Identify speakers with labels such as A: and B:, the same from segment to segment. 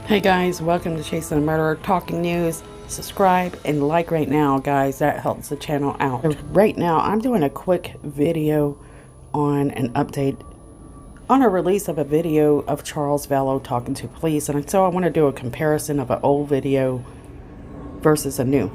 A: Hey guys, welcome to Chasing the Murderer Talking News. Subscribe and like right now, guys. That helps the channel out. Right now, I'm doing a quick video on an update on a release of a video of Charles Vallow talking to police. And so I want to do a comparison of an old video versus a new.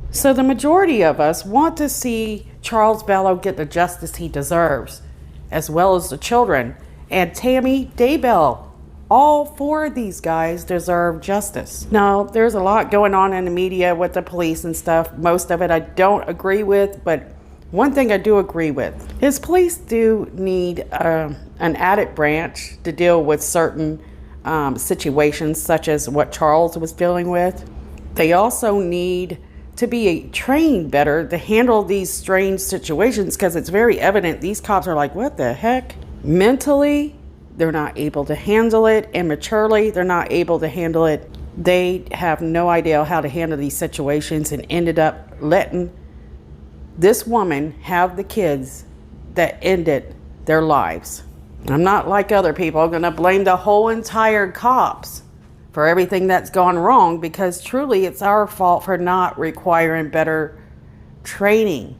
A: So the majority of us want to see Charles Vallow get the justice he deserves, as well as the children. And Tammy Daybell. All four of these guys deserve justice. Now, there's a lot going on in the media with the police and stuff. Most of it I don't agree with, but one thing I do agree with is police do need an added branch to deal with certain situations, such as what Charles was dealing with. They also need to be trained better to handle these strange situations, because it's very evident these cops are like, what the heck? Mentally, they're not able to handle it. Immaturely, they're not able to handle it. They have no idea how to handle these situations and ended up letting this woman have the kids that ended their lives. I'm not like other people. I'm going to blame the whole entire cops for everything that's gone wrong, because truly it's our fault for not requiring better training.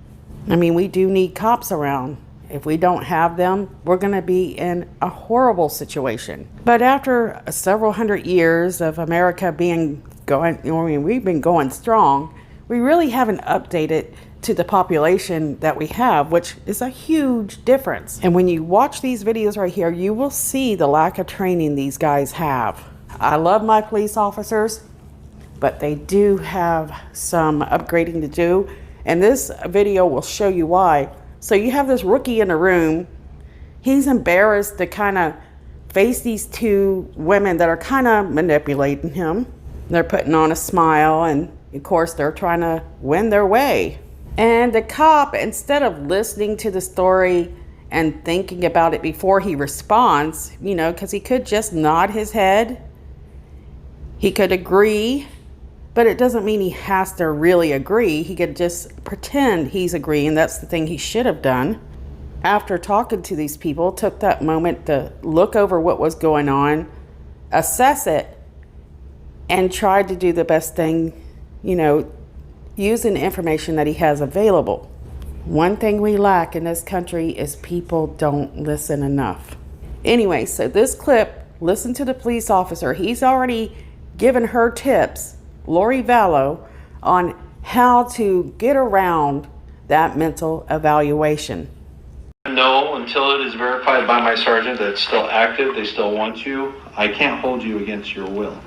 A: I mean, we do need cops around. If we don't have them, we're going to be in a horrible situation. But after several hundred years of America we've been going strong, we really haven't updated to the population that we have, which is a huge difference. And when you watch these videos right here, you will see the lack of training these guys have. I love my police officers, but they do have some upgrading to do. And this video will show you why. So you have this rookie in the room. He's embarrassed to kind of face these two women that are kind of manipulating him. They're putting on a smile, and of course they're trying to win their way. And the cop, instead of listening to the story and thinking about it before he responds, you know, because he could just nod his head. He could agree, but it doesn't mean he has to really agree. He could just pretend he's agreeing. That's the thing he should have done. After talking to these people, took that moment to look over what was going on, assess it, and tried to do the best thing, you know, using the information that he has available. One thing we lack in this country is people don't listen enough. Anyway, so this clip, listen to the police officer. He's already given her tips, Lori Vallow, on how to get around that mental evaluation.
B: No, until it is verified by my sergeant that it's still active, they still want you, I can't hold you against your will.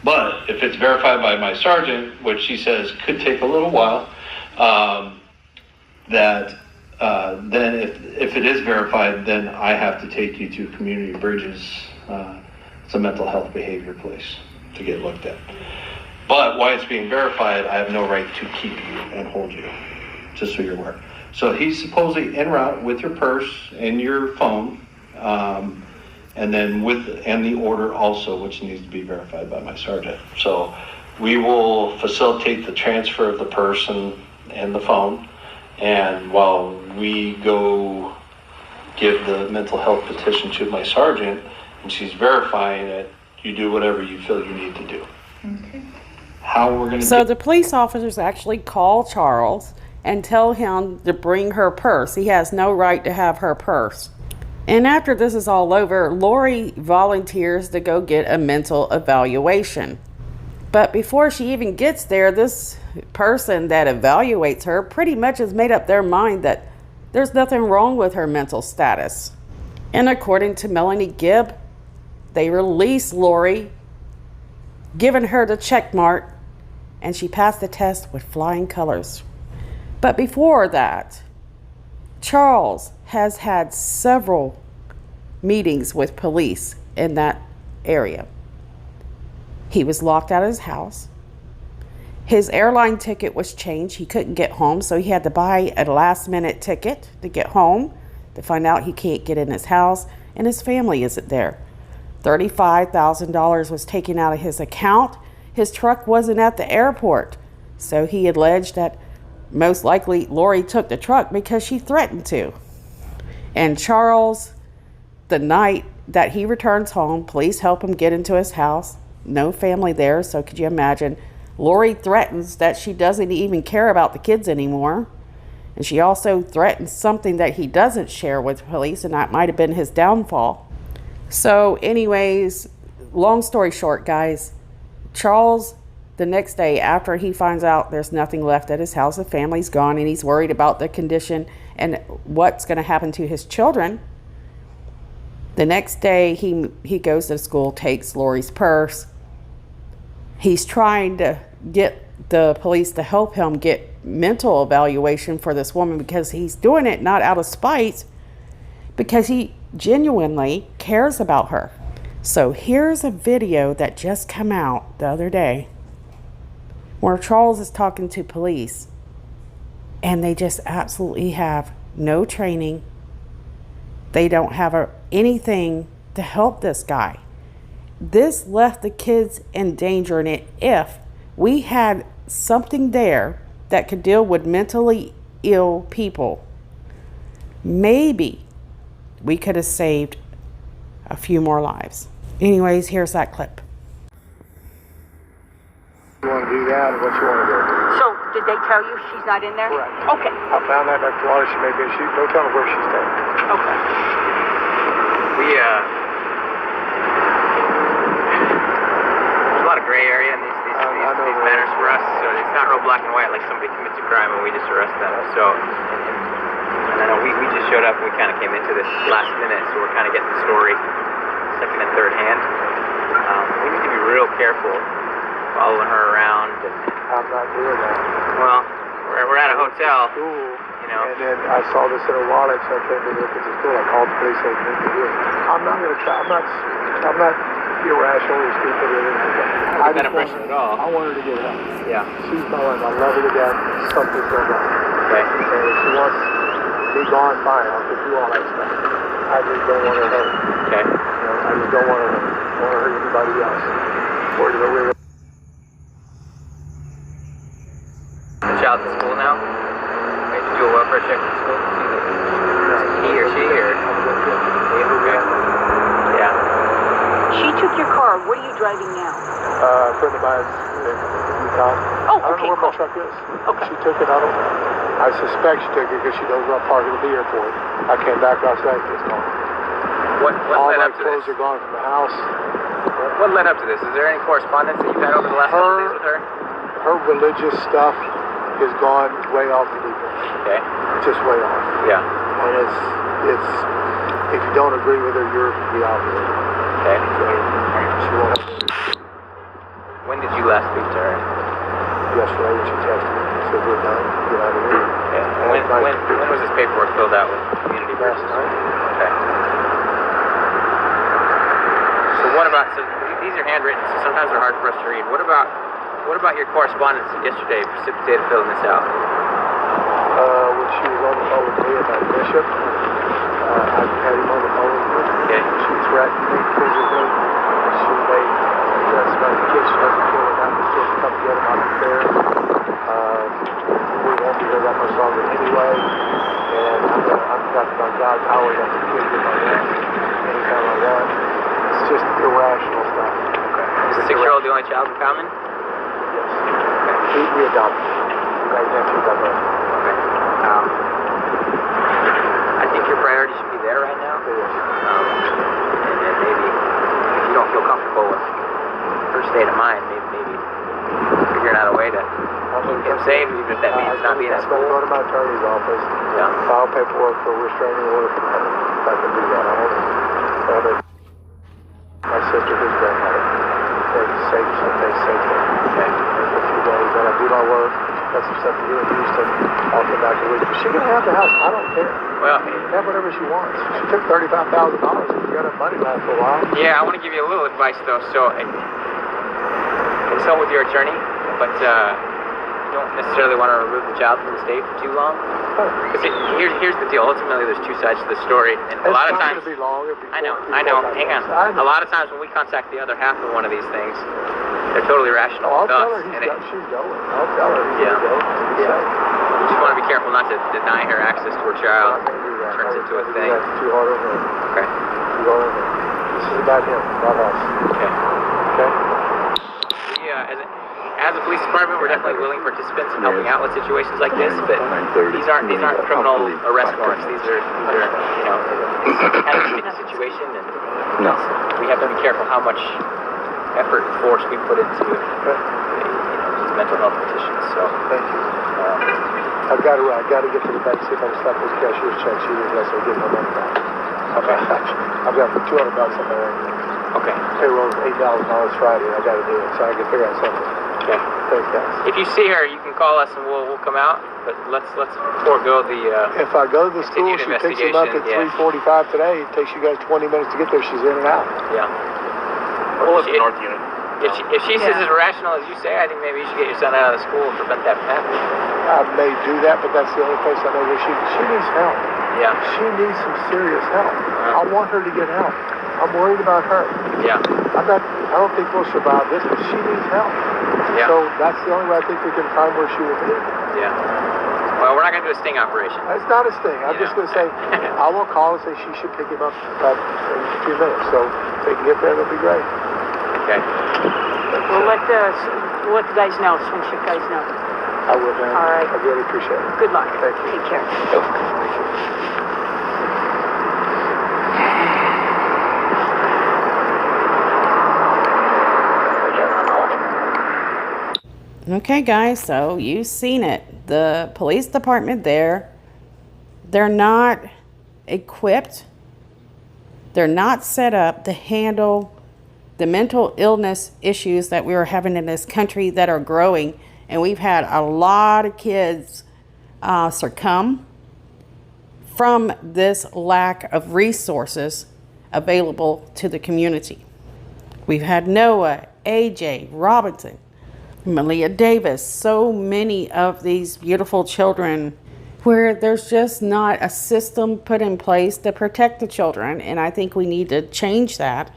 B: But if it's verified by my sergeant, which she says could take a little while, then if it is verified, then I have to take you to Community Bridges. It's a mental health behavior place to get looked at. But while it's being verified, I have no right to keep you and hold you, just so you're aware. So he's supposedly en route with your purse and your phone, and then and the order also, which needs to be verified by my sergeant. So we will facilitate the transfer of the person and the phone, and while we go give the mental health petition to my sergeant, and she's verifying it, you do whatever you feel you need to do.
C: Okay.
B: How we're going to
A: So the police officers actually call Charles and tell him to bring her purse. He has no right to have her purse. And after this is all over, Lori volunteers to go get a mental evaluation. But before she even gets there, this person that evaluates her pretty much has made up their mind that there's nothing wrong with her mental status. And according to Melanie Gibb, they released Lori, giving her the check mark, and she passed the test with flying colors. But before that, Charles has had several meetings with police in that area. He was locked out of his house. His airline ticket was changed. He couldn't get home, so he had to buy a last-minute ticket to get home, to find out he can't get in his house, and his family isn't there. $35,000 was taken out of his account. His truck wasn't at the airport, so he alleged that most likely Lori took the truck because she threatened to. And Charles, the night that he returns home, police help him get into his house. no family there. So could you imagine? Lori threatens that she doesn't even care about the kids anymore. And she also threatens something that he doesn't share with police, and that might have been his downfall. So anyways, long story short, guys, Charles, the next day after he finds out there's nothing left at his house, the family's gone, and he's worried about the condition and what's going to happen to his children. The next day he goes to school, takes Lori's purse. He's trying to get the police to help him get mental evaluation for this woman, because he's doing it not out of spite, because he genuinely cares about her. So here's a video that just came out the other day where Charles is talking to police, and they just absolutely have no training. They don't have anything to help this guy. This left the kids in danger, and if we had something there that could deal with mentally ill people, maybe we could have saved a few more lives. Anyways, here's that clip.
C: You want to do that, or what you want to do?
D: So, did they tell you she's not in there?
C: Correct.
D: Okay.
C: I found that Dr. Water, she may be, don't tell me where she's staying.
D: Okay.
E: There's a lot of gray area in these matters for us, so it's not real black and white like somebody commits a crime and we just arrest them. So, and I know we just showed up and we kind of came into this last minute, so we're kind of getting the story second and third hand. We need to be real careful following her around.
C: I'm not doing that.
E: Well, we're at a hotel.
C: School,
E: you know.
C: And then I saw this in a wallet, so I came to look at the school. I called the police, said, "What to do?" I'm not going to try. I'm not irrational or stupid or anything.
E: I don't get that impression at all.
C: I want her to get help.
E: Yeah.
C: She's my wife. I love her to death. Something's going on.
E: Okay.
C: And if she wants me gone, fine. I'll do all that stuff. I just don't want her hurt.
E: Okay.
C: You know, I just don't want her hurt. I want to hurt anybody else. Worried about where
E: The child's at school now? Wait, to do a welfare check at school? He or she or? Okay. Yeah.
D: She took your car. What are you driving now?
C: a friend of mine's in Utah.
D: Oh,
C: I don't
D: okay,
C: know where
D: cool.
C: my truck is.
D: Okay.
C: She took it. I suspect she took it because she knows where I'm parking at the airport. I came back last night. It's gone.
E: What
C: All
E: led
C: my
E: up to
C: clothes
E: this?
C: are gone from the house.
E: What led up to this? Is there any correspondence that you've had over the last couple days with her?
C: Her religious stuff is gone way off the deep end.
E: Okay.
C: Just way off.
E: Yeah.
C: And it's if you don't agree with her, you're the opposite.
E: Okay.
C: She won't.
E: When did you last speak to her?
C: Yesterday when she texted me, she said we're done. Get out of here.
E: Okay. When was this paperwork filled out with community
C: Last
E: bridges?
C: night.
E: Okay. So what about, so these are handwritten, so sometimes they're hard for us to read. What about your correspondence yesterday precipitated filling this out?
C: When she was on the phone with me about Bishop, I had him on the phone with me.
E: Okay.
C: She threatened me physically. She made threats about the kids. She doesn't feel that was supposed to come together. I don't care. We won't be here that much longer anyway. And I'm talking about God's power. Let the kids get my rest anytime I want. It's just irrational stuff.
E: Okay. Is the 6-year-old the only child in common?
C: Yes. We adopted. Right next to that brother.
E: Okay. I think your priority should be there right now.
C: Yes.
E: And then maybe if you don't feel comfortable with her state of mind, maybe figuring out a way to keep him safe, even if that means not being at
C: I'm going to
E: school.
C: go to my attorney's office.
E: Yeah.
C: File paperwork for a restraining order from her. If I can do that. I have my sister, his grandmother. They're safe, so they safe there.
E: Okay.
C: For a few days. Then I do my work. Got some stuff to do in Houston. I'll come back a week. She can have the house. I don't care.
E: Well,
C: Have whatever she wants. She took $35,000. If you got her money last for a while.
E: yeah, I want to give you a little advice though. So consult with your attorney, but you don't necessarily want to remove the child from the state for too long. Because here's the deal. Ultimately, there's two sides to the story, and a lot of times.
C: It's not going to be long.
E: I know. Hang on. A lot of times when we contact the other half of one of these things, they're totally rational
C: I'll
E: with
C: tell
E: us.
C: her she's going. I'll tell her he's
E: Yeah.
C: going.
E: Yeah. You just want to be careful not to deny her access to her child. Turns into a thing.
C: That's too hard on her.
E: Okay.
C: Too hard on her. This is about him, not us.
E: Okay.
C: Okay?
E: definitely willing participants in helping out with situations like this, but these aren't criminal arrest warrants. These are you know, it's kind of a sticky situation, and we have to be careful how much effort and force we put into these mental health petitions. So
C: thank you. I've got to get to the bank, see if I can stop this cashier's check. She didn't let me get my money back. Okay. I've got $200 on my ring. Okay. Payroll is $8,000 Friday. I got to do it, so I can figure out something.
E: Okay.
C: Thanks, guys.
E: If you see her, you can call us and we'll come out. But let's forego the.
C: If I go to the school, she picks him up at 3:45 today. It takes you guys 20 minutes to get there. She's in and out.
E: Yeah.
B: Well, it's North Unit.
E: If she says as irrational as you say, I think maybe you should get your son out of the school and prevent that from happening.
C: I may do that, but that's the only place I know where she needs help.
E: Yeah.
C: She needs some serious help. I want her to get help. I'm worried about her.
E: Yeah.
C: I don't think we'll survive this, but she needs help.
E: Yeah.
C: So that's the only way I think we can find where she will be.
E: Yeah. Well, we're not going to do a sting operation.
C: It's not a sting. I'm just going to say, I will call and say she should pick him up in a few minutes. So if they can get there, that'll be great.
E: Okay.
D: We'll let the guys know, swing shift guys know.
C: I will, man.
D: All right.
C: I really appreciate it.
D: Good luck.
C: Thank you.
D: Take care.
A: Okay, guys, so you've seen it. The police department there, they're not equipped. They're not set up to handle the mental illness issues that we are having in this country that are growing. And we've had a lot of kids succumb from this lack of resources available to the community. We've had Noah, AJ, Robinson, Malia Davis, so many of these beautiful children where there's just not a system put in place to protect the children. And I think we need to change that.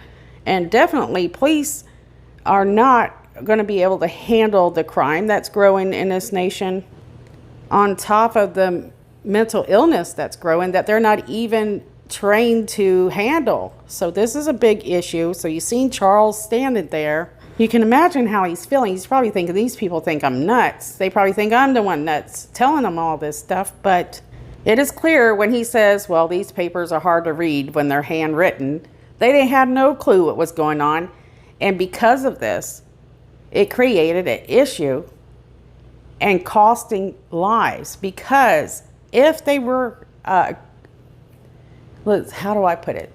A: And definitely police are not going to be able to handle the crime that's growing in this nation, on top of the mental illness that's growing that they're not even trained to handle. So this is a big issue. So you've seen Charles standing there. You can imagine how he's feeling. He's probably thinking, these people think I'm nuts. They probably think I'm the one nuts telling them all this stuff. But it is clear when he says, well, these papers are hard to read when they're handwritten. They had no clue what was going on. And because of this, it created an issue and costing lives. Because if they were, how do I put it?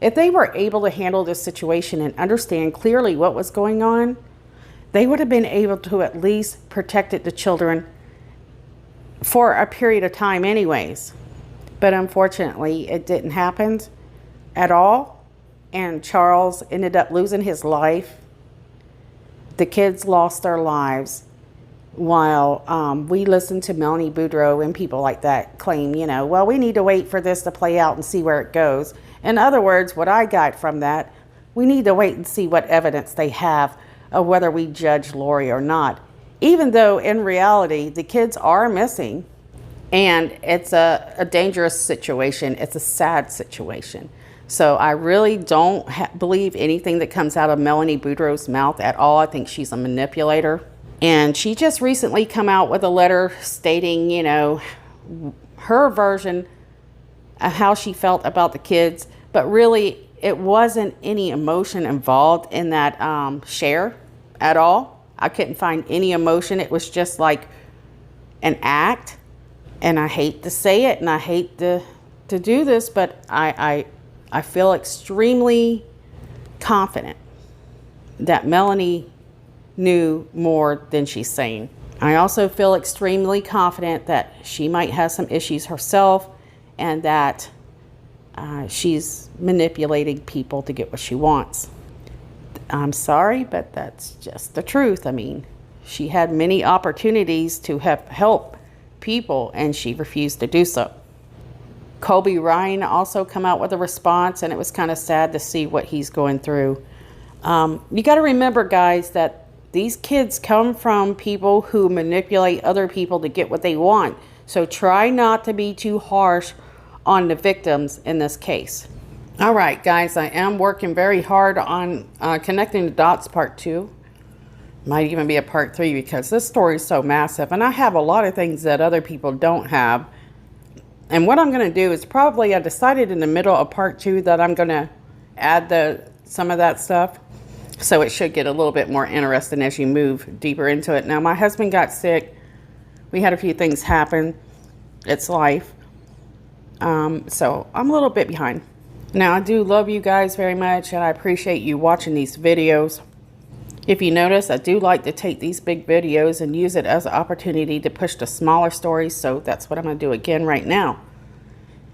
A: If they were able to handle this situation and understand clearly what was going on, they would have been able to at least protect the children for a period of time anyways. But unfortunately, it didn't happen at all. And Charles ended up losing his life. The kids lost their lives while we listened to Melanie Boudreaux and people like that claim, well, we need to wait for this to play out and see where it goes. In other words, what I got from that, we need to wait and see what evidence they have of whether we judge Lori or not. Even though in reality, the kids are missing and it's a dangerous situation. It's a sad situation. So I really don't believe anything that comes out of Melanie Boudreaux's mouth at all. I think she's a manipulator. And she just recently come out with a letter stating, her version of how she felt about the kids. But really, it wasn't any emotion involved in that share at all. I couldn't find any emotion. It was just like an act. And I hate to say it, and I hate to do this, but I feel extremely confident that Melanie knew more than she's saying. I also feel extremely confident that she might have some issues herself and that she's manipulating people to get what she wants. I'm sorry, but that's just the truth. I mean, she had many opportunities to have helped people and she refused to do so. Kobe Ryan also come out with a response, and it was kind of sad to see what he's going through. You got to remember, guys, that these kids come from people who manipulate other people to get what they want. So try not to be too harsh on the victims in this case. All right, guys, I am working very hard on connecting the dots part 2. Might even be a part 3 because this story is so massive. And I have a lot of things that other people don't have. And what I'm going to do is probably, I decided in the middle of part 2 that I'm going to add some of that stuff. So it should get a little bit more interesting as you move deeper into it. Now, my husband got sick. We had a few things happen. It's life. So I'm a little bit behind. Now, I do love you guys very much, and I appreciate you watching these videos. If you notice, I do like to take these big videos and use it as an opportunity to push the smaller stories, so that's what I'm going to do again right now.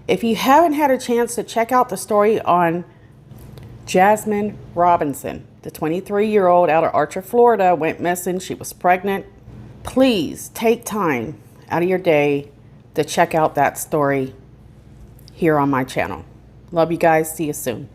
A: If you haven't had a chance to check out the story on Jasmine Robinson, the 23-year-old out of Archer, Florida, went missing. She was pregnant. Please take time out of your day to check out that story here on my channel. Love you guys. See you soon.